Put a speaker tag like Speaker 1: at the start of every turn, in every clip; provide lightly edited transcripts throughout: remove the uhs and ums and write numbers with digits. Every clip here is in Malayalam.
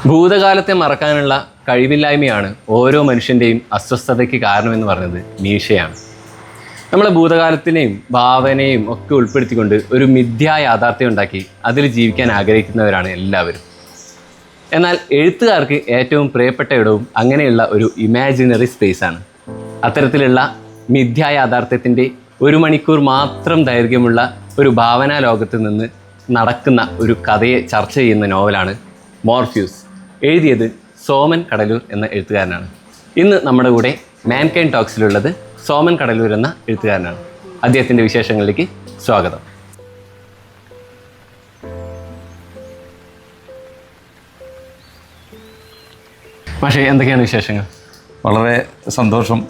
Speaker 1: ഭൂതകാലത്തെ മറക്കാനുള്ള കഴിവില്ലായ്മയാണ് ഓരോ മനുഷ്യൻ്റെയും അസ്വസ്ഥതയ്ക്ക് കാരണമെന്ന് പറഞ്ഞത് നീഷയാണ്. നമ്മളെ ഭൂതകാലത്തിനെയും ഭാവനയും ഒക്കെ ഉൾപ്പെടുത്തിക്കൊണ്ട് ഒരു മിഥ്യാ യാഥാർത്ഥ്യം ഉണ്ടാക്കി അതിൽ ജീവിക്കാൻ ആഗ്രഹിക്കുന്നവരാണ് എല്ലാവരും. എന്നാൽ എഴുത്തുകാർക്ക് ഏറ്റവും പ്രിയപ്പെട്ട ഇടവും അങ്ങനെയുള്ള ഒരു ഇമാജിനറി സ്പേസാണ്. അത്തരത്തിലുള്ള മിഥ്യാ യാഥാർത്ഥ്യത്തിൻ്റെ 1 മണിക്കൂർ മാത്രം ദൈർഘ്യമുള്ള ഒരു ഭാവനാ ലോകത്ത് നിന്ന് നടക്കുന്ന ഒരു കഥയെ ചർച്ച ചെയ്യുന്ന നോവലാണ് മോർഫ്യൂസ്. എഴുതിയത് സോമൻ കടലൂർ എന്ന എഴുത്തുകാരനാണ്. ഇന്ന് നമ്മുടെ കൂടെ മാൻകൈൻഡ് ടോക്സിലുള്ളത് സോമൻ കടലൂർ എന്ന എഴുത്തുകാരനാണ്. അദ്ദേഹത്തിൻ്റെ വിശേഷങ്ങളിലേക്ക് സ്വാഗതം. പക്ഷേ എന്തൊക്കെയാണ് വിശേഷങ്ങൾ?
Speaker 2: വളരെ സന്തോഷം.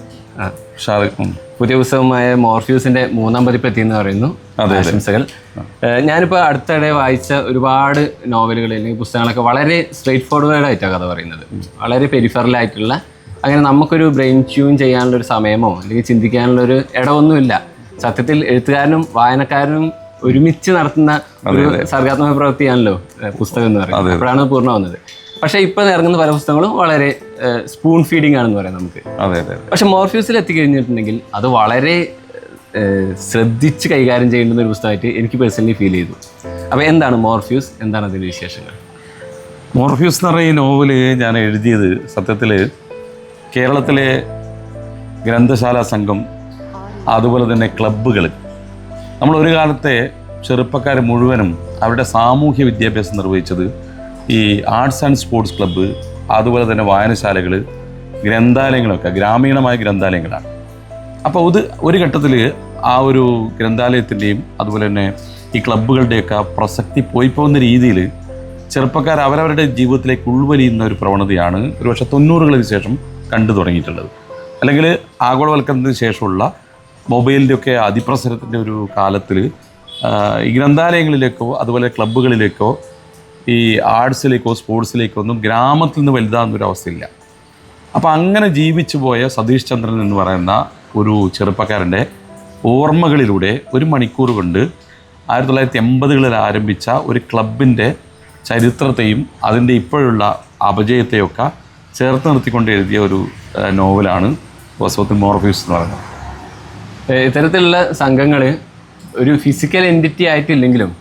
Speaker 1: പുതിയ പുസ്തകമായ മോർഫ്യൂസിന്റെ 3ാം പതിപ്പ് എന്ന് പറയുന്നു. ആശംസകൾ. ഞാനിപ്പോൾ അടുത്തിടെ വായിച്ച ഒരുപാട് നോവലുകൾ അല്ലെങ്കിൽ പുസ്തകങ്ങളൊക്കെ വളരെ സ്ട്രെയിറ്റ് ഫോർവേഡ് ആയിട്ടാണ് കഥ പറയുന്നത്. വളരെ പെരിഫറലായിട്ടുള്ള, അങ്ങനെ നമുക്കൊരു ബ്രെയിൻ ട്യൂൺ ചെയ്യാനുള്ളൊരു സമയമോ അല്ലെങ്കിൽ ചിന്തിക്കാനുള്ളൊരു ഇടമൊന്നുമില്ല. സത്യത്തിൽ എഴുത്തുകാരനും വായനക്കാരനും ഒരുമിച്ച് നടത്തുന്ന ഒരു സർഗാത്മക പ്രവൃത്തിയാണല്ലോ പുസ്തകം എന്ന് പറയുന്നത്. അപ്പോഴാണ് പൂർണ്ണമാവുന്നത്. പക്ഷേ ഇപ്പം ഇറങ്ങുന്ന പല പുസ്തകങ്ങളും വളരെ സ്പൂൺ ഫീഡിങ് ആണെന്ന് പറയാം നമുക്ക്. പക്ഷെ മോർഫ്യൂസിൽ എത്തിക്കഴിഞ്ഞിട്ടുണ്ടെങ്കിൽ അത് വളരെ ശ്രദ്ധിച്ച് കൈകാര്യം ചെയ്യേണ്ടുന്ന ഒരു പുസ്തകമായിട്ട് എനിക്ക് പേഴ്സണലി ഫീൽ ചെയ്തു. അപ്പോൾ എന്താണ് മോർഫ്യൂസ്, എന്താണ് അതിൻ്റെ വിശേഷങ്ങൾ?
Speaker 2: മോർഫ്യൂസ് എന്ന് പറയുന്ന നോവല് ഞാൻ എഴുതിയത് സത്യത്തിൽ കേരളത്തിലെ ഗ്രന്ഥശാല സംഘം, അതുപോലെ തന്നെ ക്ലബ്ബുകൾ, നമ്മൾ ഒരു കാലത്തെ ചെറുപ്പക്കാർ മുഴുവനും അവരുടെ സാമൂഹ്യ വിദ്യാഭ്യാസം നിർവഹിച്ചത് ഈ ആർട്സ് ആൻഡ് സ്പോർട്സ് ക്ലബ്ബ്, അതുപോലെ തന്നെ വായനശാലകൾ, ഗ്രന്ഥാലയങ്ങളൊക്കെ ഗ്രാമീണമായ ഗ്രന്ഥാലയങ്ങളാണ്. അപ്പോൾ ഒരു ഘട്ടത്തിൽ ആ ഒരു ഗ്രന്ഥാലയത്തിൻ്റെയും അതുപോലെ തന്നെ ഈ ക്ലബ്ബുകളുടെയൊക്കെ പ്രസക്തി പോകുന്ന രീതിയിൽ ചെറുപ്പക്കാർ അവരവരുടെ ജീവിതത്തിലേക്ക് ഉൾവലിയുന്ന ഒരു പ്രവണതയാണ് ഒരുപക്ഷെ 90കളിന് ശേഷം കണ്ടു തുടങ്ങിയിട്ടുള്ളത്. അല്ലെങ്കിൽ ആഗോളവൽക്കരണത്തിന് ശേഷമുള്ള മൊബൈലിൻ്റെയൊക്കെ അതിപ്രസരത്തിൻ്റെ ഒരു കാലത്തിൽ ഈ ഗ്രന്ഥാലയങ്ങളിലേക്കോ അതുപോലെ ക്ലബ്ബുകളിലേക്കോ ഈ ആർട്സിലേക്കോ സ്പോർട്സിലേക്കോ ഒന്നും ഗ്രാമത്തിൽ നിന്ന് വലുതാകുന്നൊരവസ്ഥയില്ല. അപ്പോൾ അങ്ങനെ ജീവിച്ചു പോയ സതീഷ് ചന്ദ്രൻ എന്ന് പറയുന്ന ഒരു ചെറുപ്പക്കാരൻ്റെ ഓർമ്മകളിലൂടെ 1 മണിക്കൂർ കൊണ്ട് 1980കളിൽ ആരംഭിച്ച ഒരു ക്ലബിൻ്റെ ചരിത്രത്തെയും അതിൻ്റെ ഇപ്പോഴുള്ള അപജയത്തെയൊക്കെ ചേർത്ത് നിർത്തിക്കൊണ്ട് എഴുതിയ ഒരു നോവലാണ് വാസ്തവത്തിൽ മോർഫ്യൂസ് എന്ന് പറയുന്നത്.
Speaker 1: ഇത്തരത്തിലുള്ള സംഘങ്ങൾ ഒരു ഫിസിക്കൽ എൻറ്റിറ്റി ആയിട്ടില്ലെങ്കിലും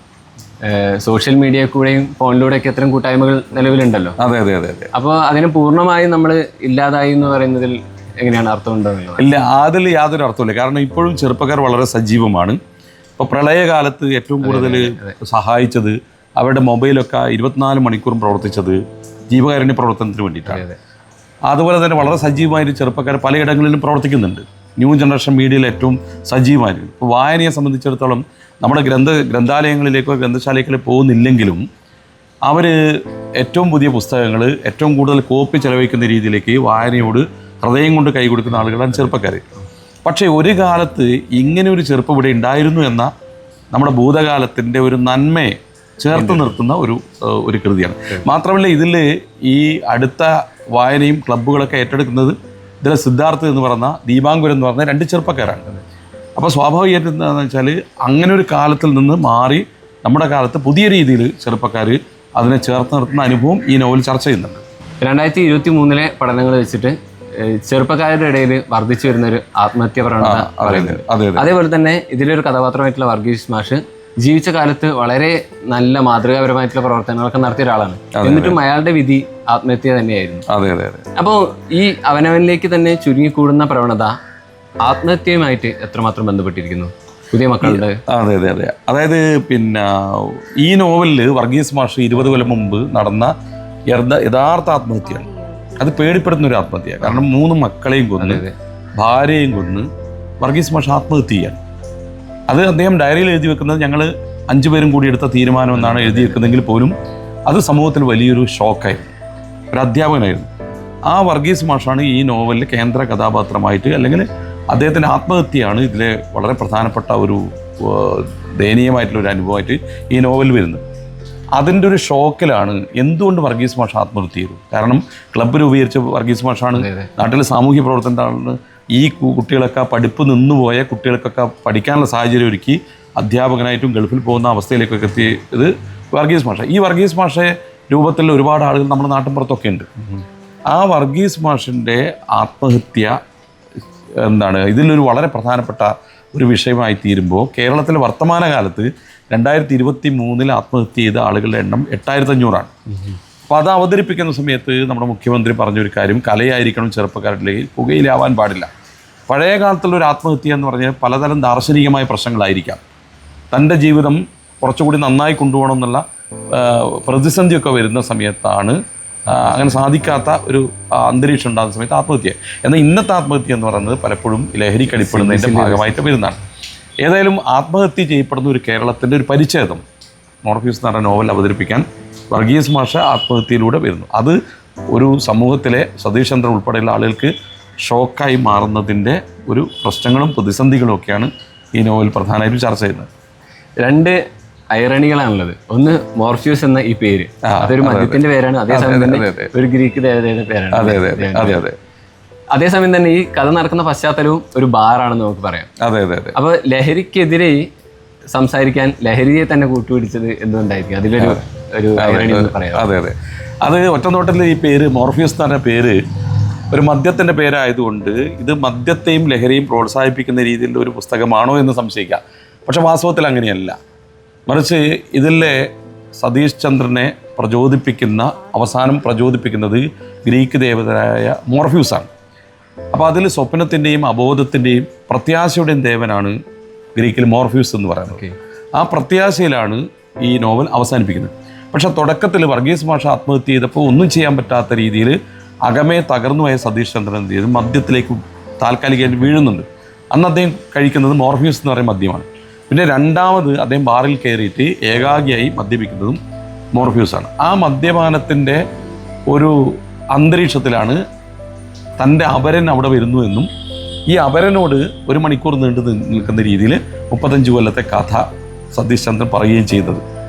Speaker 1: സോഷ്യൽ മീഡിയ കൂടെയും ഫോണിലൂടെയൊക്കെ അത്തരം കൂട്ടായ്മകൾ നിലവിലുണ്ടല്ലോ.
Speaker 2: അതെ അതെ അതെ അതെ.
Speaker 1: അപ്പോൾ അതിനെ പൂർണ്ണമായും നമ്മൾ ഇല്ലാതായി എന്ന് പറയുന്നതിൽ എങ്ങനെയാണ് അർത്ഥമുണ്ടോ?
Speaker 2: ഇല്ല, അതിൽ യാതൊരു അർത്ഥമില്ല. കാരണം ഇപ്പോഴും ചെറുപ്പക്കാർ വളരെ സജീവമാണ്. ഇപ്പോൾ പ്രളയകാലത്ത് ഏറ്റവും കൂടുതൽ സഹായിച്ചത് അവരുടെ മൊബൈലൊക്കെ 24 മണിക്കൂറും പ്രവർത്തിച്ചത് ജീവകാരുണ്യ പ്രവർത്തനത്തിന് വേണ്ടിയിട്ടാണ്. അതുപോലെ തന്നെ വളരെ സജീവമായിട്ട് ചെറുപ്പക്കാർ പലയിടങ്ങളിലും പ്രവർത്തിക്കുന്നുണ്ട്. ന്യൂ ജനറേഷൻ മീഡിയയിൽ ഏറ്റവും സജീവമായിരുന്നു. ഇപ്പോൾ വായനയെ സംബന്ധിച്ചിടത്തോളം നമ്മുടെ ഗ്രന്ഥാലയങ്ങളിലേക്കോ ഗ്രന്ഥശാലയിലേക്കോ പോകുന്നില്ലെങ്കിലും അവർ ഏറ്റവും പുതിയ പുസ്തകങ്ങൾ ഏറ്റവും കൂടുതൽ കോപ്പി ചെലവഴിക്കുന്ന രീതിയിലേക്ക് വായനയോട് ഹൃദയം കൊണ്ട് കൈ കൊടുക്കുന്ന ആളുകളാണ് ചെറുപ്പക്കാർ. പക്ഷേ ഒരു കാലത്ത് ഇങ്ങനെ ഒരു ചെറുപ്പം ഇവിടെ ഉണ്ടായിരുന്നു എന്ന നമ്മുടെ ഭൂതകാലത്തിൻ്റെ ഒരു നന്മയെ ചേർത്ത് നിർത്തുന്ന ഒരു കൃതിയാണ്. മാത്രമല്ല ഇതിൽ ഈ അടുത്ത വായനയും ക്ലബ്ബുകളൊക്കെ ഏറ്റെടുക്കുന്നത് ഇതിലെ സിദ്ധാർത്ഥ് എന്ന് പറഞ്ഞ ദീപാങ്കുരൻ എന്ന് പറഞ്ഞ 2 ചെറുപ്പക്കാരാണ്. അപ്പോൾ സ്വാഭാവികമായിട്ട് എന്താണെന്ന് വെച്ചാൽ അങ്ങനെ ഒരു കാലത്തിൽ നിന്ന് മാറി നമ്മുടെ കാലത്ത് പുതിയ രീതിയിൽ ചെറുപ്പക്കാർ അതിനെ ചേർത്ത് നിർത്തുന്ന അനുഭവം ഈ നോവൽ ചർച്ച ചെയ്യുന്നുണ്ട്.
Speaker 1: 2023 പഠനങ്ങൾ വെച്ചിട്ട് ചെറുപ്പക്കാരുടെ ഇടയിൽ വർദ്ധിച്ചു വരുന്നൊരു ആത്മഹത്യ പ്രവണത പറയുന്നത്. അതേപോലെ തന്നെ ഇതിലൊരു കഥാപാത്രമായിട്ടുള്ള വർഗീസ് മാഷ് ജീവിച്ച കാലത്ത് വളരെ നല്ല മാതൃകാപരമായിട്ടുള്ള പ്രവർത്തനങ്ങളൊക്കെ നടത്തിയ ഒരാളാണ്. എന്നിട്ടും അയാളുടെ വിധി ആത്മഹത്യ തന്നെയായിരുന്നു. അപ്പോൾ ഈ അവനവനിലേക്ക് തന്നെ ചുരുങ്ങിക്കൂടുന്ന പ്രവണത ആത്മഹത്യയുമായിട്ട് എത്രമാത്രം ബന്ധപ്പെട്ടിരിക്കുന്നു പുതിയ മക്കളുടെ?
Speaker 2: അതെ അതെ അതെ. അതായത് പിന്നെ ഈ നോവലിൽ വർഗീസ് മാഷ് 20 കൊല്ലം മുമ്പ് നടന്ന യഥാർത്ഥ ആത്മഹത്യയാണ്. അത് പേടിപ്പെടുന്ന ഒരു ആത്മഹത്യ. കാരണം 3 മക്കളെയും കൊന്ന് ഭാര്യയും കൊന്ന് വർഗീസ് മാഷ് ആത്മഹത്യ ചെയ്യാൻ. അത് അദ്ദേഹം ഡയറിയിൽ എഴുതി വെക്കുന്നത് ഞങ്ങൾ 5 പേരും കൂടി എടുത്ത തീരുമാനം എന്നാണ് എഴുതി വെക്കുന്നതെങ്കിൽ പോലും അത് സമൂഹത്തിന് വലിയൊരു ഷോക്കായിരുന്നു. ഒരു അധ്യാപകനായിരുന്നു. ആ വർഗീസ് മാഷാണ് ഈ നോവലിൽ കേന്ദ്ര കഥാപാത്രമായിട്ട്, അല്ലെങ്കിൽ അദ്ദേഹത്തിൻ്റെ ആത്മഹത്യയാണ് ഇതിലെ വളരെ പ്രധാനപ്പെട്ട ഒരു ദയനീയമായിട്ടുള്ളൊരു അനുഭവമായിട്ട് ഈ നോവൽ വരുന്നത്. അതിൻ്റെ ഒരു ഷോക്കിലാണ് എന്തുകൊണ്ട് വർഗീസ് മാഷ് ആത്മഹത്യ ചെയ്തു. കാരണം ക്ലബ്ബ് രൂപീകരിച്ച വർഗീസ് മാഷാണ്, നാട്ടിൽ സാമൂഹ്യ പ്രവർത്തനമാണ്. ഈ കുട്ടികളൊക്കെ പഠിപ്പ് നിന്നുപോയ കുട്ടികൾക്കൊക്കെ പഠിക്കാനുള്ള സാഹചര്യം ഒരുക്കി അധ്യാപകനായിട്ടും ഗൾഫിൽ പോകുന്ന അവസ്ഥയിലേക്കൊക്കെ എത്തിയത് വർഗീസ് മാഷ. ഈ വർഗീസ് മാഷയെ രൂപത്തിൽ ഒരുപാട് ആളുകൾ നമ്മുടെ നാട്ടിൻപുറത്തൊക്കെ ഉണ്ട്. ആ വർഗീസ് മാഷിൻ്റെ ആത്മഹത്യ എന്താണ് ഇതിലൊരു വളരെ പ്രധാനപ്പെട്ട ഒരു വിഷയമായി തീരുമ്പോൾ കേരളത്തിലെ വർത്തമാനകാലത്ത് 2023 ആത്മഹത്യ ചെയ്ത ആളുകളുടെ എണ്ണം 8500 അപ്പോൾ അത് അവതരിപ്പിക്കുന്ന സമയത്ത് നമ്മുടെ മുഖ്യമന്ത്രി പറഞ്ഞൊരു കാര്യം, കലയായിരിക്കണം ചെറുപ്പക്കാരിലേക്ക്, പുകയിലാവാൻ പാടില്ല. പഴയ കാലത്തുള്ളൊരു ആത്മഹത്യ എന്ന് പറഞ്ഞാൽ പലതരം ദാർശനികമായ പ്രശ്നങ്ങളായിരിക്കാം. തൻ്റെ ജീവിതം കുറച്ചുകൂടി നന്നായി കൊണ്ടുപോകണം എന്നുള്ള പ്രതിസന്ധിയൊക്കെ വരുന്ന സമയത്താണ് അങ്ങനെ സാധിക്കാത്ത ഒരു അന്തരീക്ഷം ഉണ്ടാകുന്ന സമയത്ത് ആത്മഹത്യ. എന്നാൽ ഇന്നത്തെ ആത്മഹത്യ എന്ന് പറയുന്നത് പലപ്പോഴും ലഹരിക്കടിപ്പെടുന്നതിൻ്റെ ഭാഗമായിട്ട് വരുന്നതാണ്. ഏതായാലും ആത്മഹത്യ ചെയ്യപ്പെടുന്ന ഒരു കേരളത്തിൻ്റെ ഒരു പരിച്ഛേദം മോർഫ്യൂസ് എന്ന് പറഞ്ഞ നോവൽ അവതരിപ്പിക്കാൻ വർഗീസ് മാഷ ആത്മഹത്യയിലൂടെ വരുന്നു. അത് ഒരു സമൂഹത്തിലെ സതീഷ് ചന്ദ്രൻ ഉൾപ്പെടെയുള്ള ആളുകൾക്ക് ഷോക്കായി മാറുന്നതിൻ്റെ ഒരു പ്രശ്നങ്ങളും പ്രതിസന്ധികളും ഒക്കെയാണ് ഈ നോവൽ പ്രധാനമായിട്ടും ചർച്ച ചെയ്യുന്നത്.
Speaker 1: 2 ഐറണികളാണുള്ളത്. ഒന്ന് മോർഫ്യൂസ് എന്ന ഈ പേര്, അതൊരു മദ്യത്തിന്റെ പേരാണ്, അതേസമയം തന്നെ ഒരു ഗ്രീക്ക് ദേവതയുടെ പേരാണ്. അതേസമയം തന്നെ ഈ കഥ നടക്കുന്ന പശ്ചാത്തലവും ഒരു ബാറാണെന്ന് നമുക്ക് പറയാം. അപ്പൊ ലഹരിക്കെതിരെ സംസാരിക്കാൻ ലഹരിയെ തന്നെ കൂട്ടുപിടിച്ചത് എന്തുകൊണ്ടായിരിക്കും? അതിലൊരു ഐറണി എന്ന് പറയാം.
Speaker 2: അത് ഒറ്റനോട്ടത്തിൽ ഈ പേര് മോർഫ്യൂസ് എന്ന് പറഞ്ഞ പേര് ഒരു മദ്യത്തിൻ്റെ പേരായതുകൊണ്ട് ഇത് മദ്യത്തെയും ലഹരിയും പ്രോത്സാഹിപ്പിക്കുന്ന രീതിയിലുള്ള ഒരു പുസ്തകമാണോ എന്ന് സംശയിക്കാം. പക്ഷെ വാസ്തവത്തിൽ അങ്ങനെയല്ല. മറിച്ച് ഇതിലെ സതീഷ് ചന്ദ്രനെ അവസാനം പ്രചോദിപ്പിക്കുന്നത് ഗ്രീക്ക് ദേവതയായ മോർഫ്യൂസാണ്. അപ്പോൾ അതിൽ സ്വപ്നത്തിൻ്റെയും അബോധത്തിൻ്റെയും പ്രത്യാശയുടെയും ദേവനാണ് ഗ്രീക്കിൽ മോർഫ്യൂസ് എന്ന് പറയുന്നത്. ആ പ്രത്യാശയിലാണ് ഈ നോവൽ അവസാനിപ്പിക്കുന്നത്. പക്ഷെ തുടക്കത്തിൽ വർഗീസ് മാഷ ആത്മഹത്യ ചെയ്തപ്പോൾ ഒന്നും ചെയ്യാൻ പറ്റാത്ത രീതിയിൽ അകമേ തകർന്നുപോയ സതീഷ് ചന്ദ്രൻ എന്ത് ചെയ്ത് മദ്യത്തിലേക്ക് താൽക്കാലികമായിട്ട് വീഴുന്നുണ്ട്. അന്ന് അദ്ദേഹം കഴിക്കുന്നത് മോർഫ്യൂസ് എന്ന് പറയുന്ന മദ്യമാണ്. പിന്നെ രണ്ടാമത് അദ്ദേഹം ബാറിൽ കയറിയിട്ട് ഏകാഗിയായി മദ്യപിക്കുന്നതും മോർഫ്യൂസാണ്. ആ മദ്യപാനത്തിൻ്റെ ഒരു അന്തരീക്ഷത്തിലാണ് തൻ്റെ അപരൻ അവിടെ വരുന്നു എന്നും ഈ അപരനോട് 1 മണിക്കൂർ നീണ്ടു നിൽക്കുന്ന രീതിയിൽ 35 കൊല്ലത്തെ കഥ സതീഷ് ചന്ദ്രൻ പറയുകയും ചെയ്തത്.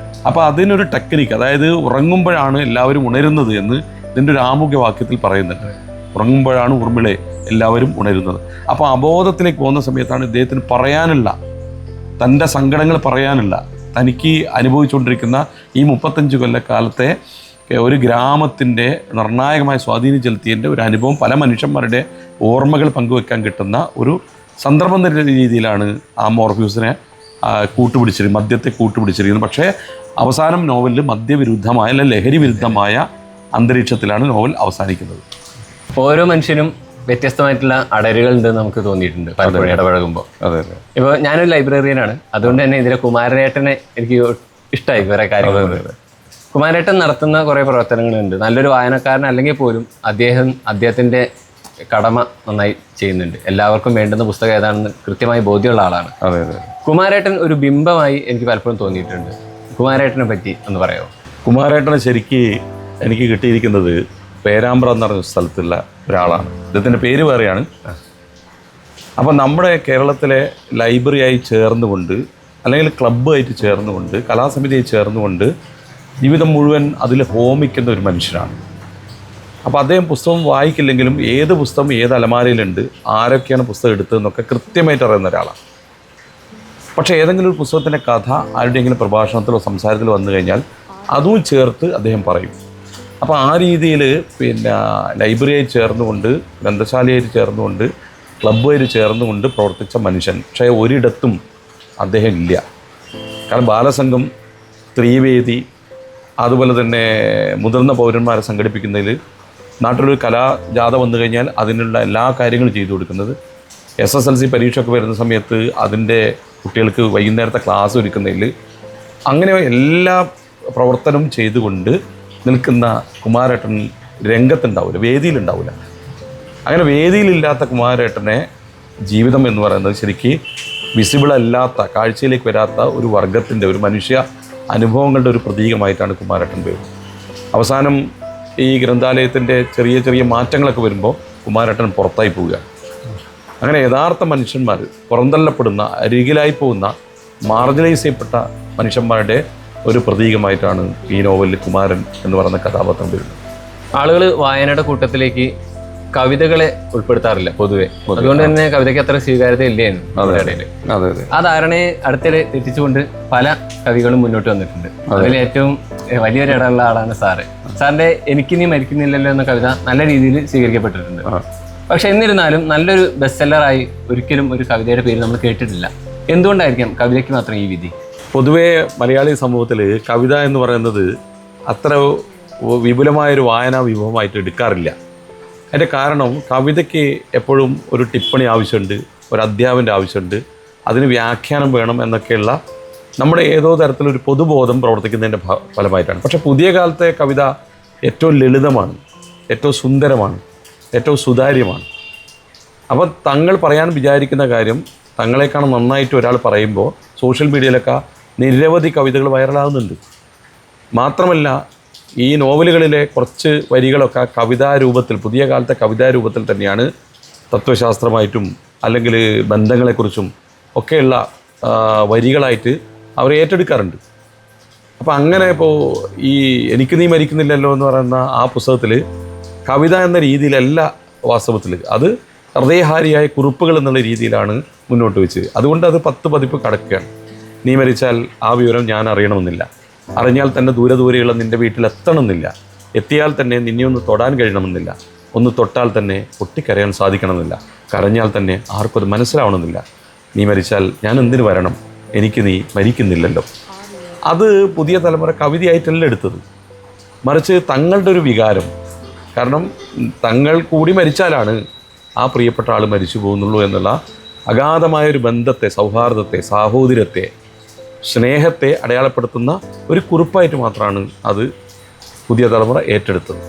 Speaker 2: അപ്പോൾ അതിനൊരു ടെക്നിക്ക്, അതായത് ഉറങ്ങുമ്പോഴാണ് എല്ലാവരും ഉണരുന്നത് എന്ന് ഇതിൻ്റെ ഒരു ആമുഖവാക്യത്തിൽ പറയുന്നുണ്ട്. ഉറങ്ങുമ്പോഴാണ് ഊർമിളെ എല്ലാവരും ഉണരുന്നത്. അപ്പോൾ അബോധത്തിലേക്ക് പോകുന്ന സമയത്താണ് ഇദ്ദേഹത്തിന് പറയാനുള്ള, തൻ്റെ സങ്കടങ്ങൾ പറയാനുള്ള, തനിക്ക് അനുഭവിച്ചുകൊണ്ടിരിക്കുന്ന ഈ 35 കൊല്ലക്കാലത്തെ ഒരു ഗ്രാമത്തിൻ്റെ നിർണായകമായ സ്വാധീനം ചെലുത്തിയതിൻ്റെ ഒരു അനുഭവം പല മനുഷ്യന്മാരുടെ ഓർമ്മകൾ പങ്കുവെക്കാൻ കിട്ടുന്ന ഒരു സന്ദർഭം എന്ന രീതിയിലാണ് ആ മോർഫ്യൂസിനെ മദ്യത്തെ കൂട്ടുപിടിച്ചിരിക്കുന്നത്. പക്ഷേ അവസാനം നോവലിൽ മദ്യവിരുദ്ധമായ അല്ലെങ്കിൽ ലഹരി വിരുദ്ധമായ അന്തരീക്ഷത്തിലാണ് നോവൽ അവസാനിക്കുന്നത്.
Speaker 1: ഓരോ മനുഷ്യനും വ്യത്യസ്തമായിട്ടുള്ള അടരുകൾ ഉണ്ടെന്ന് നമുക്ക് തോന്നിയിട്ടുണ്ട് പലപ്പോഴും ഇടപഴകുമ്പോൾ. ഇപ്പോൾ ഞാനൊരു ലൈബ്രറിയനാണ്, അതുകൊണ്ട് തന്നെ ഇതിലെ കുമാരേട്ടനെ എനിക്ക് ഇഷ്ടമായി കുറേ കാര്യങ്ങൾ. കുമാരേട്ടൻ നടത്തുന്ന കുറേ പ്രവർത്തനങ്ങളുണ്ട്. നല്ലൊരു വായനക്കാരൻ അല്ലെങ്കിൽ പോലും അദ്ദേഹത്തിൻ്റെ കടമ നന്നായി ചെയ്യുന്നുണ്ട്. എല്ലാവർക്കും വേണ്ടുന്ന പുസ്തകം ഏതാണെന്ന് കൃത്യമായി ബോധ്യമുള്ള ആളാണ്. കുമാരേട്ടൻ ഒരു ബിംബമായി എനിക്ക് പലപ്പോഴും തോന്നിയിട്ടുണ്ട്. കുമാരേട്ടനെ പറ്റി ഒന്ന് പറയാമോ?
Speaker 2: കുമാരേട്ടനെ ശരിക്ക് എനിക്ക് കിട്ടിയിരിക്കുന്നത് പേരാമ്പ്ര എന്ന് പറഞ്ഞ സ്ഥലത്തുള്ള ഒരാളാണ്. ഇദ്ദേഹത്തിൻ്റെ പേര് വേറെയാണ്. അപ്പോൾ നമ്മുടെ കേരളത്തിലെ ലൈബ്രറിയായി ചേർന്നുകൊണ്ട് അല്ലെങ്കിൽ ക്ലബ്ബായിട്ട് ചേർന്നുകൊണ്ട് കലാസമിതിയായി ചേർന്നുകൊണ്ട് ജീവിതം മുഴുവൻ അതിൽ ഹോമിക്കുന്ന ഒരു മനുഷ്യനാണ്. അപ്പോൾ അദ്ദേഹം പുസ്തകം വായിക്കില്ലെങ്കിലും ഏത് പുസ്തകം ഏത് അലമാരയിലുണ്ട്, ആരൊക്കെയാണ് പുസ്തകം എടുത്തതെന്നൊക്കെ കൃത്യമായിട്ട് അറിയുന്ന ഒരാളാണ്. പക്ഷേ ഏതെങ്കിലും ഒരു പുസ്തകത്തിൻ്റെ കഥ ആരുടെയെങ്കിലും പ്രഭാഷണത്തിലോ സംസാരത്തിലോ വന്നു കഴിഞ്ഞാൽ അതും ചേർത്ത് അദ്ദേഹം പറയും. അപ്പോൾ ആ രീതിയിൽ ലൈബ്രറിയായി ചേർന്നുകൊണ്ട്, ഗ്രന്ഥശാലയായിട്ട് ചേർന്നുകൊണ്ട്, ക്ലബ്ബുമായിട്ട് ചേർന്നുകൊണ്ട് പ്രവർത്തിച്ച മനുഷ്യൻ. പക്ഷേ ഒരിടത്തും അദ്ദേഹം ഇല്ല. കാരണം ബാലസംഘം, സ്ത്രീവേദി, അതുപോലെ തന്നെ മുതിർന്ന പൗരന്മാരെ സംഘടിപ്പിക്കുന്നതിൽ, നാട്ടിലൊരു കലാജാഥ വന്നു കഴിഞ്ഞാൽ അതിനുള്ള എല്ലാ കാര്യങ്ങളും ചെയ്തു കൊടുക്കുന്നത്, SSLC പരീക്ഷയൊക്കെ വരുന്ന സമയത്ത് അതിൻ്റെ കുട്ടികൾക്ക് വൈകുന്നേരത്തെ ക്ലാസ് ഒരുക്കുന്നതിൽ, അങ്ങനെ എല്ലാ പ്രവർത്തനവും ചെയ്തുകൊണ്ട് നിൽക്കുന്ന കുമാരേട്ടൻ രംഗത്തുണ്ടാവില്ല, വേദിയിലുണ്ടാവില്ല. അങ്ങനെ വേദിയിലില്ലാത്ത കുമാരേട്ടനെ ജീവിതം എന്ന് പറയുന്നത് ശരിക്ക് വിസിബിളല്ലാത്ത, കാഴ്ചയിലേക്ക് വരാത്ത ഒരു വർഗത്തിൻ്റെ, ഒരു മനുഷ്യ അനുഭവങ്ങളുടെ ഒരു പ്രതീകമായിട്ടാണ് കുമാരേട്ടൻ വരുന്നത്. അവസാനം ഈ ഗ്രന്ഥാലയത്തിൻ്റെ ചെറിയ ചെറിയ മാറ്റങ്ങളൊക്കെ വരുമ്പോൾ കുമാരേട്ടൻ പുറത്തായി പോവുക. അങ്ങനെ യഥാർത്ഥ മനുഷ്യന്മാർ, പുറന്തള്ളപ്പെടുന്ന, അരികിലായി പോകുന്ന, മാർജിനൈസ് ചെയ്യപ്പെട്ട മനുഷ്യന്മാരുടെ ഒരു പ്രതീകമായിട്ടാണ് ഈ നോവലിൽ കുമാരൻ എന്ന് പറയുന്ന കഥാപാത്രം വരുന്നത്.
Speaker 1: ആളുകൾ വായനയുടെ കൂട്ടത്തിലേക്ക് കവിതകളെ ഉൾപ്പെടുത്താറില്ല പൊതുവെ. അതുകൊണ്ട് തന്നെ കവിതയ്ക്ക് അത്ര സ്വീകാര്യത ഇല്ലായിരുന്നു നമ്മുടെ ഇടയിൽ. ആ ധാരണയെ അടുത്തിടെ തെറ്റിച്ചുകൊണ്ട് പല കവികളും മുന്നോട്ട് വന്നിട്ടുണ്ട്. അതിൽ ഏറ്റവും വലിയൊരു ഇടമുള്ള ആളാണ് സാറ്. സാറിന്റെ എനിക്ക് നീ മരിക്കുന്നില്ലല്ലോ എന്ന കവിത നല്ല രീതിയിൽ സ്വീകരിക്കപ്പെട്ടിട്ടുണ്ട്. പക്ഷെ എന്നിരുന്നാലും നല്ലൊരു ബെസ്റ്റ് സെല്ലറായി ഒരിക്കലും ഒരു കവിതയുടെ പേര് നമ്മൾ കേട്ടിട്ടില്ല. എന്തുകൊണ്ടായിരിക്കാം കവിതയ്ക്ക് മാത്രം ഈ വിധി?
Speaker 2: പൊതുവേ മലയാളി സമൂഹത്തിൽ കവിത എന്ന് പറയുന്നത് അത്ര വിപുലമായൊരു വായനാ വിഭവമായിട്ട് എടുക്കാറില്ല. അതിൻ്റെ കാരണം കവിതയ്ക്ക് എപ്പോഴും ഒരു ടിപ്പണി ആവശ്യമുണ്ട്, ഒരു അധ്യാപൻ്റെ ആവശ്യമുണ്ട്, അതിന് വ്യാഖ്യാനം വേണം എന്നൊക്കെയുള്ള നമ്മുടെ ഏതോ തരത്തിലൊരു പൊതുബോധം പ്രവർത്തിക്കുന്നതിൻ്റെ ഫലമായിട്ടാണ്. പക്ഷേ പുതിയ കാലത്തെ കവിത ഏറ്റവും ലളിതമാണ്, ഏറ്റവും സുന്ദരമാണ്, ഏറ്റവും സുതാര്യമാണ്. അപ്പോൾ തങ്ങൾ പറയാൻ വിചാരിക്കുന്ന കാര്യം തങ്ങളെക്കാൾ നന്നായിട്ട് ഒരാൾ പറയുമ്പോൾ സോഷ്യൽ മീഡിയയിലൊക്കെ നിരവധി കവിതകൾ വൈറലാകുന്നുണ്ട്. മാത്രമല്ല ഈ നോവലുകളിലെ കുറച്ച് വരികളൊക്കെ കവിതാരൂപത്തിൽ, പുതിയ കാലത്തെ കവിതാരൂപത്തിൽ തന്നെയാണ് തത്വശാസ്ത്രമായിട്ടും അല്ലെങ്കിൽ ബന്ധങ്ങളെക്കുറിച്ചും ഒക്കെയുള്ള വരികളായിട്ട് അവർ ഏറ്റെടുക്കാറുണ്ട്. അപ്പോൾ അങ്ങനെ ഇപ്പോൾ ഈ എനിക്ക് നീ മരിക്കുന്നില്ലല്ലോ എന്ന് പറയുന്ന ആ പുസ്തകത്തിൽ കവിത എന്ന രീതിയിലല്ല വാസ്തവത്തിൽ, അത് ഹൃദയഹാരിയായ കുറിപ്പുകൾ എന്നുള്ള രീതിയിലാണ് മുന്നോട്ട് വെച്ചത്. അതുകൊണ്ട് അത് 10 പതിപ്പ് കടക്കുകയാണ്. നീ മരിച്ചാൽ ആ വിവരം ഞാൻ അറിയണമെന്നില്ല, അറിഞ്ഞാൽ തന്നെ ദൂരെയുള്ള നിൻ്റെ വീട്ടിലെത്തണമെന്നില്ല, എത്തിയാൽ തന്നെ നിന്നെ ഒന്ന് തൊടാൻ കഴിയണമെന്നില്ല, ഒന്ന് തൊട്ടാൽ തന്നെ പൊട്ടിക്കരയാൻ സാധിക്കണമെന്നില്ല, കരഞ്ഞാൽ തന്നെ ആർക്കും അത് മനസ്സിലാവണമെന്നില്ല, നീ മരിച്ചാൽ ഞാൻ എന്തിനു വരണം, എനിക്ക് നീ മരിക്കുന്നില്ലല്ലോ. അത് പുതിയ തലമുറ കവിതയായിട്ടല്ല എടുത്തത്, മറിച്ച് തങ്ങളുടെ ഒരു വികാരം. കാരണം തങ്ങൾ കൂടി മരിച്ചാലാണ് ആ പ്രിയപ്പെട്ട ആൾ മരിച്ചു പോകുന്നുള്ളൂ എന്നുള്ള അഗാധമായൊരു ബന്ധത്തെ, സൗഹാർദ്ദത്തെ, സാഹോദര്യത്തെ, സ്നേഹത്തെ അടയാളപ്പെടുത്തുന്ന ഒരു കുറിപ്പായിട്ട് മാത്രമാണ് അത് പുതിയ തലമുറ ഏറ്റെടുത്തത്.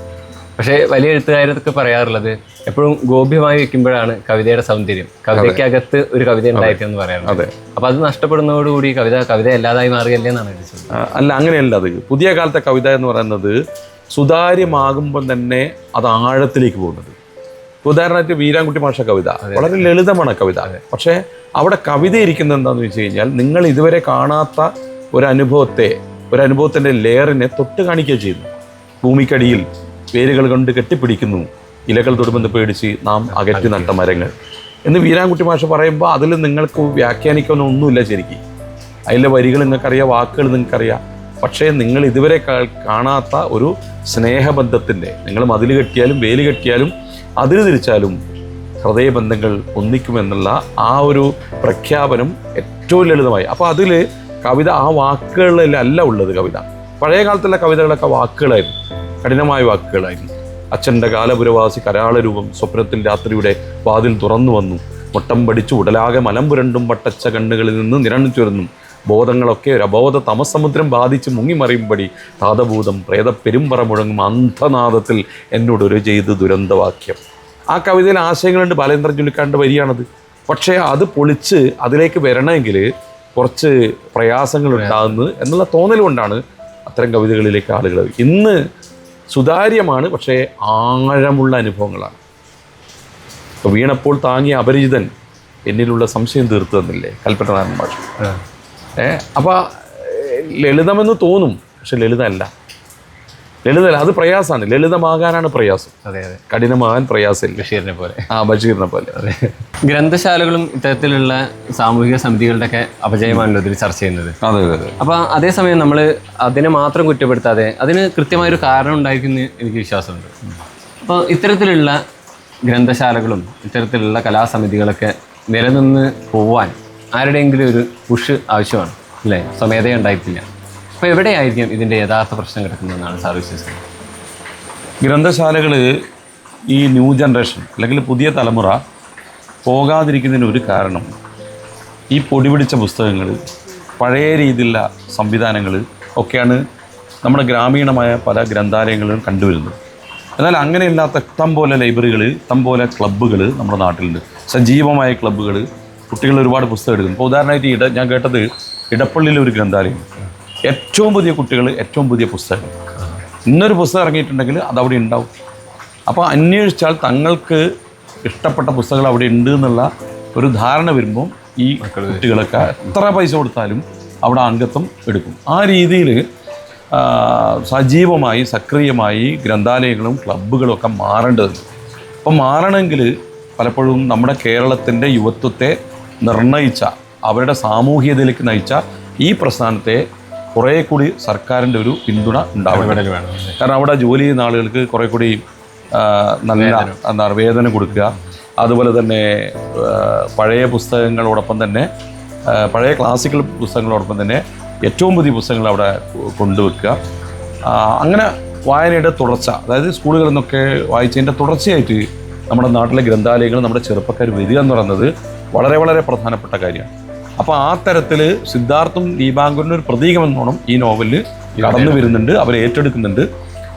Speaker 1: പക്ഷേ വലിയ എഴുത്തുകാരൊക്കെ പറയാറുള്ളത് എപ്പോഴും ഗോപ്യമായി വെക്കുമ്പോഴാണ് കവിതയുടെ സൗന്ദര്യം, കവിതയ്ക്കകത്ത് ഒരു കവിത ഉണ്ടായിട്ടെന്ന് പറയാറുണ്ട്.
Speaker 2: അതെ.
Speaker 1: അപ്പോൾ അത് നഷ്ടപ്പെടുന്നതോടുകൂടി കവിത അല്ലാതായി മാറുകയല്ലേ എന്നാണ് ചോദിച്ചത്.
Speaker 2: അല്ല, അങ്ങനെയല്ല. അത് പുതിയ കാലത്തെ കവിത എന്ന് പറയുന്നത് സുതാര്യമാകുമ്പോൾ തന്നെ അത് ആഴത്തിലേക്ക് പോകുന്നത്. ഉദാഹരണമായിട്ട് വീരാൻകുട്ടി മാഷ കവിത വളരെ ലളിതമാണ് കവിത. പക്ഷേ അവിടെ കവിത ഇരിക്കുന്നത് എന്താണെന്ന് വെച്ച് കഴിഞ്ഞാൽ നിങ്ങൾ ഇതുവരെ കാണാത്ത ഒരനുഭവത്തിൻ്റെ ലെയറിനെ തൊട്ട് കാണിക്കുകയും ചെയ്യുന്നു. ഭൂമിക്കടിയിൽ വേരുകൾ കൊണ്ട് കെട്ടിപ്പിടിക്കുന്നു, ഇലകൾ തൊടുമെന്ന് പേടിച്ച് നാം അകറ്റി നട്ട മരങ്ങൾ എന്ന് വീരാൻകുട്ടി മാഷ പറയുമ്പോൾ അതിൽ നിങ്ങൾക്ക് വ്യാഖ്യാനിക്കാനൊന്നുമില്ല. ശരിക്കും അതിലെ വരികൾ നിങ്ങൾക്കറിയാം, വാക്കുകൾ നിങ്ങൾക്കറിയാം. പക്ഷേ നിങ്ങൾ ഇതുവരെ കാണാത്ത ഒരു സ്നേഹബന്ധത്തിൻ്റെ, നിങ്ങൾ മതിൽ കെട്ടിയാലും വേലി കെട്ടിയാലും അതിൽ തിരിച്ചാലും ഹൃദയബന്ധങ്ങൾ ഒന്നിക്കുമെന്നുള്ള ആ ഒരു പ്രഖ്യാപനം ഏറ്റവും ലളിതമായി. അപ്പോൾ അതിൽ കവിത ആ വാക്കുകളിലല്ല ഉള്ളത്. കവിത പഴയ കാലത്തുള്ള കവിതകളൊക്കെ വാക്കുകളായിരുന്നു, കഠിനമായ വാക്കുകളായിരുന്നു. അച്ഛൻ്റെ കാലപുരവാസി കരാളരൂപം സ്വപ്നത്തിൽ രാത്രിയുടെ വാതിൽ തുറന്നു വന്നു, മുട്ടം പഠിച്ചു ഉടലാകെ മലം പുരണ്ടും വട്ടച്ച കണ്ണുകളിൽ നിന്ന് നിരണിച്ചുരുന്നു, ബോധങ്ങളൊക്കെ ഒരു അബോധ തമസമുദ്രം ബാധിച്ച് മുങ്ങിമറിയുമ്പടി താതഭൂതം പ്രേതപ്പെരുമ്പറ മുഴങ്ങും അന്ധനാദത്തിൽ എന്നോടൊരു ചെയ്ത് ദുരന്തവാക്യം. ആ കവിതയിൽ ആശയങ്ങളുണ്ട്, ബാലേന്ദ്രൻ ചുള്ളിക്കാരൻ്റെ വരിയാണത്. പക്ഷേ അത് പൊളിച്ച് അതിലേക്ക് വരണമെങ്കിൽ കുറച്ച് പ്രയാസങ്ങൾ ഉണ്ടാകുന്നു എന്നുള്ള തോന്നൽ കൊണ്ടാണ് അത്തരം കവിതകളിലേക്ക് ആളുകൾ. ഇന്ന് സുതാര്യമാണ്, പക്ഷേ ആഴമുള്ള അനുഭവങ്ങളാണ്. ഇപ്പോൾ വീണപ്പോൾ താങ്ങിയ അപരിചിതൻ എന്നിലുള്ള സംശയം തീർത്തു തന്നില്ലേ കൽപ്പറ്റനാരായണ മാഷ്. അപ്പോൾ ലളിതമെന്ന് തോന്നും, പക്ഷെ ലളിതമല്ല. അത് പ്രയാസമാണ്. ലളിതമാകാനാണ് പ്രയാസം.
Speaker 1: അതെ അതെ,
Speaker 2: കഠിനമാകാൻ പ്രയാസമില്ല.
Speaker 1: ബഷീറിനെ പോലെ.
Speaker 2: ബഷീറിനെ പോലെ.
Speaker 1: അതെ. ഗ്രന്ഥശാലകളും ഇത്തരത്തിലുള്ള സാമൂഹിക സമിതികളുടെയൊക്കെ അപജയമാണല്ലോ ഇതിൽ ചർച്ച ചെയ്യുന്നത്.
Speaker 2: അതെ അതെ.
Speaker 1: അപ്പോൾ അതേസമയം നമ്മൾ അതിനെ മാത്രം കുറ്റപ്പെടുത്താതെ അതിന് കൃത്യമായൊരു കാരണം ഉണ്ടായിരിക്കുമെന്ന് എനിക്ക് വിശ്വാസമുണ്ട്. അപ്പോൾ ഇത്തരത്തിലുള്ള ഗ്രന്ഥശാലകളും ഇത്തരത്തിലുള്ള കലാസമിതികളൊക്കെ നിലനിന്ന് പോവാൻ ആരുടെയെങ്കിലും ഒരു പുഷ് ആവശ്യമാണ് അല്ലേ? സ്വമേധയ ഉണ്ടായിട്ടില്ല. അപ്പോൾ എവിടെയായിരിക്കും ഇതിൻ്റെ യഥാർത്ഥ പ്രശ്നം കിടക്കുന്നതെന്നാണ് സാർ വിശ്വസിക്കുന്നത്?
Speaker 2: ഗ്രന്ഥശാലകൾ ഈ ന്യൂ ജനറേഷൻ അല്ലെങ്കിൽ പുതിയ തലമുറ പോകാതിരിക്കുന്നതിന് ഒരു കാരണം ഈ പൊടിപിടിച്ച പുസ്തകങ്ങൾ, പഴയ രീതിയിലുള്ള സംവിധാനങ്ങൾ ഒക്കെയാണ് നമ്മുടെ ഗ്രാമീണമായ പല ഗ്രന്ഥാലയങ്ങളിലും കണ്ടുവരുന്നത്. എന്നാൽ അങ്ങനെയില്ലാത്ത ഇഷ്ടം പോലെ ലൈബ്രറികൾ, ഇഷ്ടം പോലെ ക്ലബ്ബുകൾ നമ്മുടെ നാട്ടിലുണ്ട്. സജീവമായ ക്ലബ്ബുകൾ, കുട്ടികൾ ഒരുപാട് പുസ്തകം എടുക്കുന്നു. ഇപ്പോൾ ഉദാഹരണമായിട്ട് ഞാൻ കേട്ടത് ഇടപ്പള്ളിയിലെ ഒരു ഗ്രന്ഥാലയം, ഏറ്റവും പുതിയ കുട്ടികൾ, ഏറ്റവും പുതിയ പുസ്തകം, ഇന്നൊരു പുസ്തകം ഇറങ്ങിയിട്ടുണ്ടെങ്കിൽ അതവിടെ ഉണ്ടാവും. അപ്പോൾ അന്വേഷിച്ചാൽ തങ്ങൾക്ക് ഇഷ്ടപ്പെട്ട പുസ്തകങ്ങൾ അവിടെ ഉണ്ട് എന്നുള്ള ഒരു ധാരണ വരുമ്പോൾ ഈ കുട്ടികളൊക്കെ എത്ര പൈസ കൊടുത്താലും അവിടെ അംഗത്വം എടുക്കും. ആ രീതിയിൽ സജീവമായി സക്രിയമായി ഗ്രന്ഥാലയങ്ങളും ക്ലബ്ബുകളും ഒക്കെ മാറേണ്ടതുണ്ട്. അപ്പം മാറണമെങ്കിൽ പലപ്പോഴും നമ്മുടെ കേരളത്തിൻ്റെ യുവത്വത്തെ നിർണയിച്ച, അവരുടെ സാമൂഹികതയിലേക്ക് നയിച്ച ഈ പ്രസ്ഥാനത്തെ കുറേ കൂടി സർക്കാരിൻ്റെ ഒരു പിന്തുണ ഉണ്ടാവണം. കാരണം അവിടെ ജോലി ചെയ്യുന്ന ആളുകൾക്ക് കുറേ കൂടി നല്ല എന്താ വേതനം കൊടുക്കുക, അതുപോലെ തന്നെ പഴയ പുസ്തകങ്ങളോടൊപ്പം തന്നെ പഴയ ക്ലാസിക്കൽ പുസ്തകങ്ങളോടൊപ്പം തന്നെ ഏറ്റവും പുതിയ പുസ്തകങ്ങൾ അവിടെ കൊണ്ടുവെക്കുക. അങ്ങനെ വായനയുടെ തുടർച്ച, അതായത് സ്കൂളുകളിൽ നിന്നൊക്കെ വായിച്ചതിൻ്റെ തുടർച്ചയായിട്ട് നമ്മുടെ നാട്ടിലെ ഗ്രന്ഥാലയങ്ങൾ നമ്മുടെ ചെറുപ്പക്കാർ വരിക എന്ന് പറയുന്നത് വളരെ വളരെ പ്രധാനപ്പെട്ട കാര്യമാണ്. അപ്പോൾ ആ തരത്തിൽ സിദ്ധാർത്ഥും ദീപാങ്കുരനും ഒരു പ്രതീകമെന്നോണം ഈ നോവലിൽ കടന്നു വരുന്നുണ്ട്, അവർ ഏറ്റെടുക്കുന്നുണ്ട്.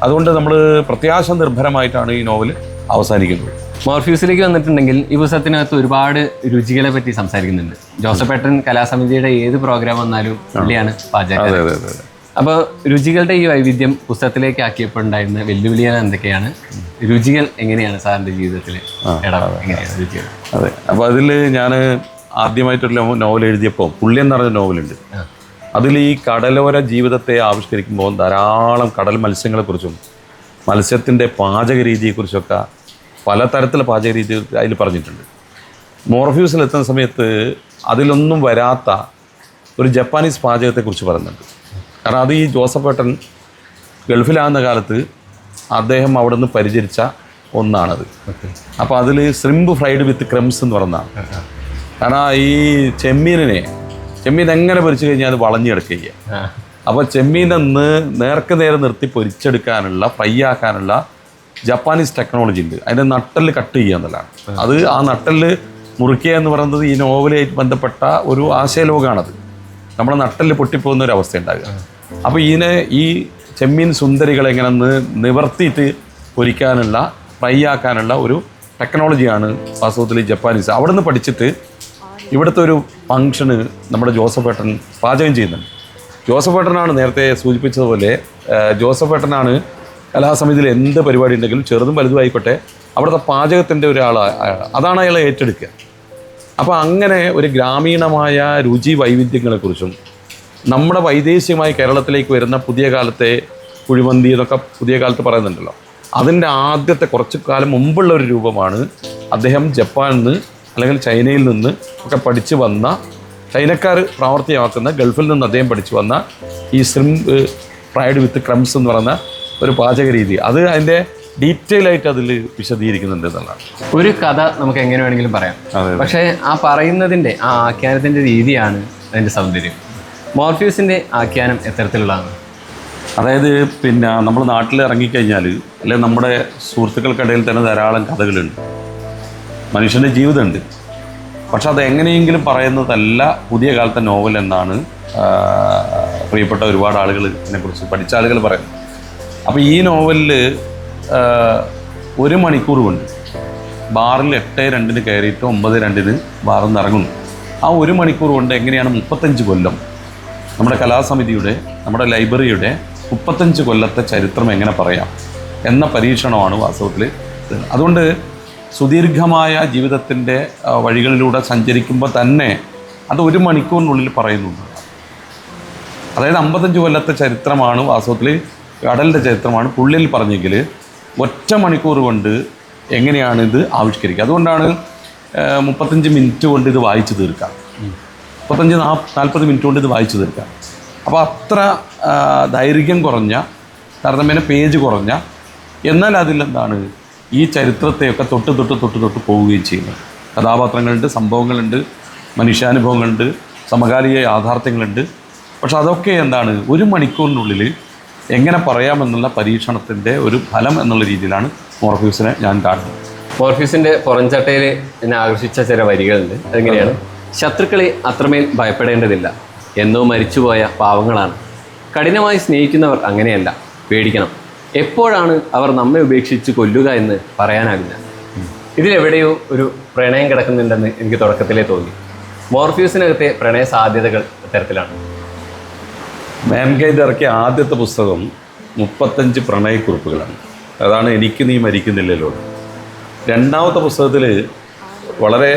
Speaker 2: അതുകൊണ്ട് നമ്മൾ പ്രത്യാശ നിർഭരമായിട്ടാണ് ഈ നോവൽ അവസാനിക്കുന്നത്.
Speaker 1: മോർഫ്യൂസിലേക്ക് വന്നിട്ടുണ്ടെങ്കിൽ ഈ പുസ്തകത്തിനകത്ത് ഒരുപാട് രുചികളെ പറ്റി സംസാരിക്കുന്നുണ്ട്. ജോസഫേട്ടൻ കലാസമിതിയുടെ ഏത് പ്രോഗ്രാം വന്നാലും പുള്ളിയാണ് പാചകം. അപ്പോൾ രുചികളുടെ ഈ വൈവിധ്യം പുസ്തകത്തിലേക്ക് ആക്കിയപ്പോൾ ഉണ്ടായിരുന്ന വെല്ലുവിളികൾ എന്തൊക്കെയാണ്? രുചികൾ എങ്ങനെയാണ് സാറിൻ്റെ ജീവിതത്തിൽ എങ്ങനെയാണ് രുചികൾ?
Speaker 2: അതെ, അപ്പോൾ അതിൽ ഞാൻ ആദ്യമായിട്ടുള്ള നോവൽ എഴുതിയപ്പോൾ പുള്ളി എന്ന് പറഞ്ഞ നോവലുണ്ട്. അതിൽ ഈ കടലോര ജീവിതത്തെ ആവിഷ്കരിക്കുമ്പോൾ ധാരാളം കടൽ മത്സ്യങ്ങളെക്കുറിച്ചും മത്സ്യത്തിൻ്റെ പാചക രീതിയെക്കുറിച്ചൊക്കെ പലതരത്തിലുള്ള പാചക രീതി അതിൽ പറഞ്ഞിട്ടുണ്ട്. മോർഫ്യൂസിലെത്തുന്ന സമയത്ത് അതിലൊന്നും വരാത്ത ഒരു ജപ്പാനീസ് പാചകത്തെക്കുറിച്ച് പറയുന്നുണ്ട്. കാരണം അത് ഈ ജോസഫേട്ടൻ ഗൾഫിലാകുന്ന കാലത്ത് അദ്ദേഹം അവിടെ നിന്ന് പരിചരിച്ച ഒന്നാണത്. അപ്പോൾ അതിൽ ശ്രിമ്പ് ഫ്രൈഡ് വിത്ത് ക്രംസ് എന്ന് പറഞ്ഞതാണ്. കാരണം ഈ ചെമ്മീൻ എങ്ങനെ പൊരിച്ചു കഴിഞ്ഞാൽ അത് വളഞ്ഞെടുക്കുക. അപ്പോൾ ചെമ്മീനെ നേർക്ക് നേരെ നിർത്തി പൊരിച്ചെടുക്കാനുള്ള, ഫ്രൈ ആക്കാനുള്ള ജപ്പാനീസ് ടെക്നോളജി ഉണ്ട്. അതിൻ്റെ നട്ടല് കട്ട് ചെയ്യുക എന്നുള്ളതാണ്. അത് ആ നട്ടല് മുറിക്കുക എന്ന് പറയുന്നത് ഈ നോവലായിട്ട് ബന്ധപ്പെട്ട ഒരു ആശയലോകമാണത്. നമ്മുടെ നട്ടല് പൊട്ടിപ്പോകുന്ന ഒരു അവസ്ഥ ഉണ്ടാകുക. അപ്പോൾ ഈ ചെമ്മീൻ സുന്ദരികളെ എങ്ങനെ നിവർത്തിയിട്ട് പൊരിക്കാനുള്ള, ഫ്രൈ ആക്കാനുള്ള ഒരു ടെക്നോളജിയാണ് വാസ്തവത്തിൽ ജപ്പാനീസ്. അവിടെ നിന്ന് പഠിച്ചിട്ട് ഇവിടുത്തെ ഒരു ഫങ്ഷന് നമ്മുടെ ജോസഫേട്ടൻ പാചകം ചെയ്യുന്നുണ്ട്. ജോസഫേട്ടനാണ് നേരത്തെ സൂചിപ്പിച്ചതുപോലെ, ജോസഫേട്ടനാണ് കലാസമിതിയിൽ എന്ത് പരിപാടി ഉണ്ടെങ്കിലും ചെറുതും വലുതും ആയിക്കോട്ടെ അവിടുത്തെ പാചകത്തിൻ്റെ അതാണ് അയാളെ ഏറ്റെടുക്കുക. അപ്പോൾ അങ്ങനെ ഒരു ഗ്രാമീണമായ രുചി വൈവിധ്യങ്ങളെക്കുറിച്ചും നമ്മുടെ വൈദേശികമായി കേരളത്തിലേക്ക് വരുന്ന പുതിയ കാലത്തെ കുഴിമന്തി എന്നൊക്കെ പുതിയ കാലത്ത് പറയുന്നുണ്ടല്ലോ, അതിൻ്റെ ആദ്യത്തെ കുറച്ച് കാലം മുമ്പുള്ള ഒരു രൂപമാണ് അദ്ദേഹം ജപ്പാനിൽ നിന്ന് അല്ലെങ്കിൽ ചൈനയിൽ നിന്ന് ഒക്കെ പഠിച്ചു വന്ന, ചൈനക്കാർ പ്രാവർത്തികമാക്കുന്ന, ഗൾഫിൽ നിന്ന് അദ്ദേഹം പഠിച്ചു വന്ന ഈ ശ്രിമ്പ് ഫ്രൈഡ് വിത്ത് ക്രംസ് എന്ന് പറയുന്ന ഒരു പാചക രീതി. അത് അതിൻ്റെ ഡീറ്റെയിൽ ആയിട്ട് അതിൽ വിശദീകരിക്കുന്നുണ്ട് എന്നുള്ളതാണ്.
Speaker 1: ഒരു കഥ നമുക്ക് എങ്ങനെ വേണമെങ്കിലും പറയാം, പക്ഷേ ആ പറയുന്നതിൻ്റെ ആ ആഖ്യാനത്തിൻ്റെ രീതിയാണ് അതിൻ്റെ സൗന്ദര്യം. മോർഫ്യൂസിൻ്റെ ആഖ്യാനം എത്തരത്തിലുള്ളതാണ്?
Speaker 2: അതായത് നമ്മൾ നാട്ടിൽ ഇറങ്ങിക്കഴിഞ്ഞാൽ, അല്ലെങ്കിൽ നമ്മുടെ സുഹൃത്തുക്കൾക്കിടയിൽ തന്നെ ധാരാളം കഥകളുണ്ട്, മനുഷ്യൻ്റെ ജീവിതമുണ്ട്. പക്ഷെ അത് എങ്ങനെയെങ്കിലും പറയുന്നതല്ല പുതിയ കാലത്തെ നോവൽ എന്നാണ് പ്രിയപ്പെട്ട ഒരുപാട് ആളുകൾ ഇതിനെക്കുറിച്ച് പഠിച്ച ആളുകൾ പറയുന്നത്. അപ്പോൾ ഈ നോവലിൽ 1 മണിക്കൂർ കൊണ്ട് ബാറിൽ 8:02 കയറിയിട്ട് 9:02 ബാറിൽ നിന്ന് ഇറങ്ങുന്നു. ആ 1 മണിക്കൂർ കൊണ്ട് എങ്ങനെയാണ് 35 കൊല്ലം നമ്മുടെ കലാസമിതിയുടെ, നമ്മുടെ ലൈബ്രറിയുടെ 35 കൊല്ലത്തെ ചരിത്രം എങ്ങനെ പറയാം എന്ന പരീക്ഷണമാണ് വാസ്തവത്തിൽ. അതുകൊണ്ട് സുദീർഘമായ ജീവിതത്തിൻ്റെ വഴികളിലൂടെ സഞ്ചരിക്കുമ്പോൾ തന്നെ അത് 1 മണിക്കൂറിനുള്ളിൽ പറയുന്നുണ്ട്. അതായത് 55 കൊല്ലത്തെ ചരിത്രമാണ് വാസ്തവത്തിൽ, കടലിൻ്റെ ചരിത്രമാണ് പുള്ളിൽ പറഞ്ഞെങ്കിൽ 1 മണിക്കൂർ കൊണ്ട് എങ്ങനെയാണ് ഇത് ആവിഷ്കരിക്കുക. അതുകൊണ്ടാണ് 35 മിനിറ്റ് കൊണ്ട് ഇത് വായിച്ചു തീർക്കാം, 35-40 മിനിറ്റ് കൊണ്ട് ഇത് വായിച്ചു തീർക്കാം. അപ്പോൾ അത്ര ദൈർഘ്യം കുറഞ്ഞ, താരതമ്യേന പേജ് കുറഞ്ഞ, എന്നാൽ അതിലെന്താണ് ഈ ചരിത്രത്തെയൊക്കെ തൊട്ട് പോവുകയും ചെയ്യുന്നത്. കഥാപാത്രങ്ങളുണ്ട്, സംഭവങ്ങളുണ്ട്, മനുഷ്യാനുഭവങ്ങളുണ്ട്, സമകാലിക യാഥാർത്ഥ്യങ്ങളുണ്ട്. പക്ഷെ അതൊക്കെ എന്താണ് 1 മണിക്കൂറിനുള്ളിൽ എങ്ങനെ പറയാമെന്നുള്ള പരീക്ഷണത്തിൻ്റെ ഒരു ഫലം എന്നുള്ള രീതിയിലാണ് മോർഫ്യൂസിനെ ഞാൻ കാണുന്നത്.
Speaker 1: മോർഫ്യൂസിൻ്റെ പുറംചട്ടയിൽ എന്നെ ആകർഷിച്ച ചില വരികളുണ്ട്. അതെങ്ങനെയാണ്? ശത്രുക്കളെ അത്രമേൽ ഭയപ്പെടേണ്ടതില്ല, എന്നോ മരിച്ചുപോയ പാവങ്ങളാണ്. കഠിനമായി സ്നേഹിക്കുന്നവർ അങ്ങനെയല്ല, പേടിക്കണം. എപ്പോഴാണ് അവർ നമ്മെ ഉപേക്ഷിച്ച് കൊല്ലുക എന്ന് പറയാനാകില്ല. ഇതിലെവിടെയോ ഒരു പ്രണയം കിടക്കുന്നുണ്ടെന്ന് എനിക്ക് തുടക്കത്തിലേ തോന്നി. മോർഫ്യൂസിനകത്തെ പ്രണയ സാധ്യതകൾ തരത്തിലാണ്.
Speaker 2: മാൻകൈൻഡ് ഇറക്കിയ ആദ്യത്തെ പുസ്തകം 35 പ്രണയക്കുറിപ്പുകളാണ്. അതാണ് എനിക്ക് നീ മരിക്കുന്നില്ലല്ലോ. രണ്ടാമത്തെ പുസ്തകത്തിൽ വളരെ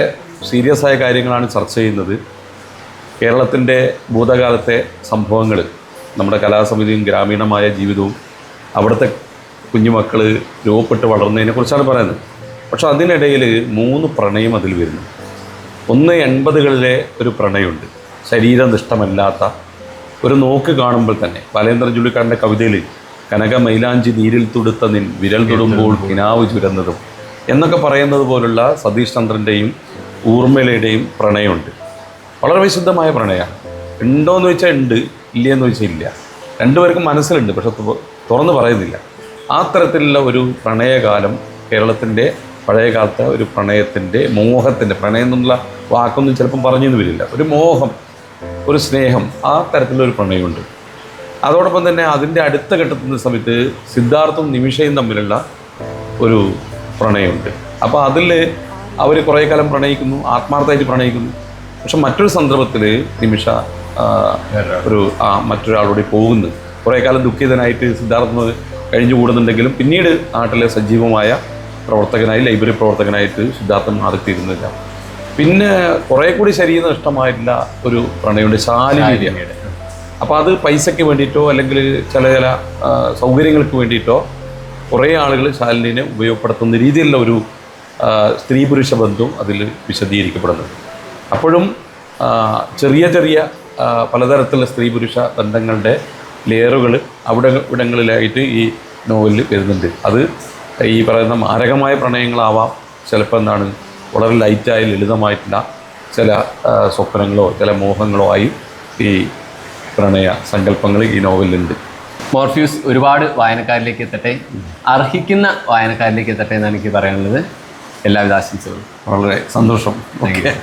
Speaker 2: സീരിയസ് ആയ കാര്യങ്ങളാണ് ചർച്ച ചെയ്യുന്നത്. കേരളത്തിൻ്റെ ഭൂതകാലത്തെ സംഭവങ്ങൾ, നമ്മുടെ കലാസമിതിയും ഗ്രാമീണമായ ജീവിതവും അവിടുത്തെ കുഞ്ഞുമക്കൾ രൂപപ്പെട്ട് വളർന്നതിനെക്കുറിച്ചാണ് പറയുന്നത്. പക്ഷെ അതിനിടയിൽ 3 പ്രണയം അതിൽ വരുന്നു. ഒന്ന് 80കളിലെ ഒരു പ്രണയമുണ്ട്, ശരീരനിഷ്ഠമല്ലാത്ത ഒരു നോക്ക് കാണുമ്പോൾ തന്നെ. ബാലേന്ദ്ര ചുള്ളിക്കാരൻ്റെ കവിതയിൽ കനക മൈലാഞ്ചി നീരിൽ തുടുത്ത നിൻ വിരൽ തൊടുമ്പോൾ കിനാവ് ചുരന്നതും എന്നൊക്കെ പറയുന്നത് പോലുള്ള സതീഷ് ചന്ദ്രൻ്റെയും ഊർമിളയുടെയും പ്രണയമുണ്ട്. വളരെ വിശുദ്ധമായ പ്രണയമാണ്. ഉണ്ടോയെന്ന് ചോദിച്ചാൽ ഉണ്ട്, ഇല്ലയെന്ന് ചോദിച്ചാൽ ഇല്ല. രണ്ടുപേർക്കും മനസ്സിലുണ്ട്, പക്ഷെ തുറന്ന് പറയുന്നില്ല. ആ തരത്തിലുള്ള ഒരു പ്രണയകാലം കേരളത്തിൻ്റെ പഴയകാലത്തെ ഒരു പ്രണയത്തിൻ്റെ മോഹത്തിൻ്റെ, പ്രണയം എന്നുള്ള വാക്കൊന്നും ചിലപ്പം പറഞ്ഞെന്ന് വരില്ല, ഒരു മോഹം, ഒരു സ്നേഹം, ആ തരത്തിലൊരു പ്രണയമുണ്ട്. അതോടൊപ്പം തന്നെ അതിൻ്റെ അടുത്ത ഘട്ടത്തിൻ്റെ സമയത്ത് സിദ്ധാർത്ഥും നിമിഷയും തമ്മിലുള്ള ഒരു പ്രണയമുണ്ട്. അപ്പോൾ അതിൽ അവർ കുറേ കാലം പ്രണയിക്കുന്നു, ആത്മാർത്ഥമായിട്ട് പ്രണയിക്കുന്നു. പക്ഷെ മറ്റൊരു സന്ദർഭത്തിൽ നിമിഷ മറ്റൊരാളോട് പോകുന്നു. കുറേ കാലം ദുഃഖിതനായിട്ട് സിദ്ധാർത്ഥ കഴിഞ്ഞു കൂടുന്നുണ്ടെങ്കിലും പിന്നീട് നാട്ടിലെ സജീവമായ പ്രവർത്തകനായി, ലൈബ്രറി പ്രവർത്തകനായിട്ട് സിദ്ധാർത്ഥൻ മാറിത്തീരുന്നില്ല. പിന്നെ കുറേ കൂടി ശരീരം ഇഷ്ടമായിട്ടുള്ള ഒരു പ്രണയമുണ്ട്, ശാലിനിയുടെ. അപ്പോൾ അത് പൈസയ്ക്ക് വേണ്ടിയിട്ടോ അല്ലെങ്കിൽ ചില സൗകര്യങ്ങൾക്ക് വേണ്ടിയിട്ടോ കുറേ ആളുകൾ ശാലിനിയെ ഉപയോഗപ്പെടുത്തുന്ന രീതിയിലുള്ള ഒരു സ്ത്രീ പുരുഷ ബന്ധവും അതിൽ വിശദീകരിക്കപ്പെടുന്നുണ്ട്. അപ്പോഴും ചെറിയ ചെറിയ പലതരത്തിലുള്ള സ്ത്രീ പുരുഷ ബന്ധങ്ങളുടെ ലെയറുകൾ ഇവിടങ്ങളിലായിട്ട് ഈ നോവലിൽ വരുന്നുണ്ട്. അത് ഈ പറയുന്ന മാരകമായ പ്രണയങ്ങളാവാം, ചിലപ്പോൾ വളരെ ലൈറ്റായ ലളിതമായിട്ടുള്ള ചില സ്വപ്നങ്ങളോ ചില മോഹങ്ങളോ ആയി ഈ പ്രണയ സങ്കല്പങ്ങൾ ഈ നോവലിലുണ്ട്.
Speaker 1: മോർഫ്യൂസ് ഒരുപാട് വായനക്കാരിലേക്ക് എത്തട്ടെ, അർഹിക്കുന്ന വായനക്കാരിലേക്ക് എത്തട്ടെ എന്നാണ് എനിക്ക് പറയാനുള്ളത്. എല്ലാവിധ ആശംസകളും.
Speaker 2: വളരെ സന്തോഷം. ഓക്കെ.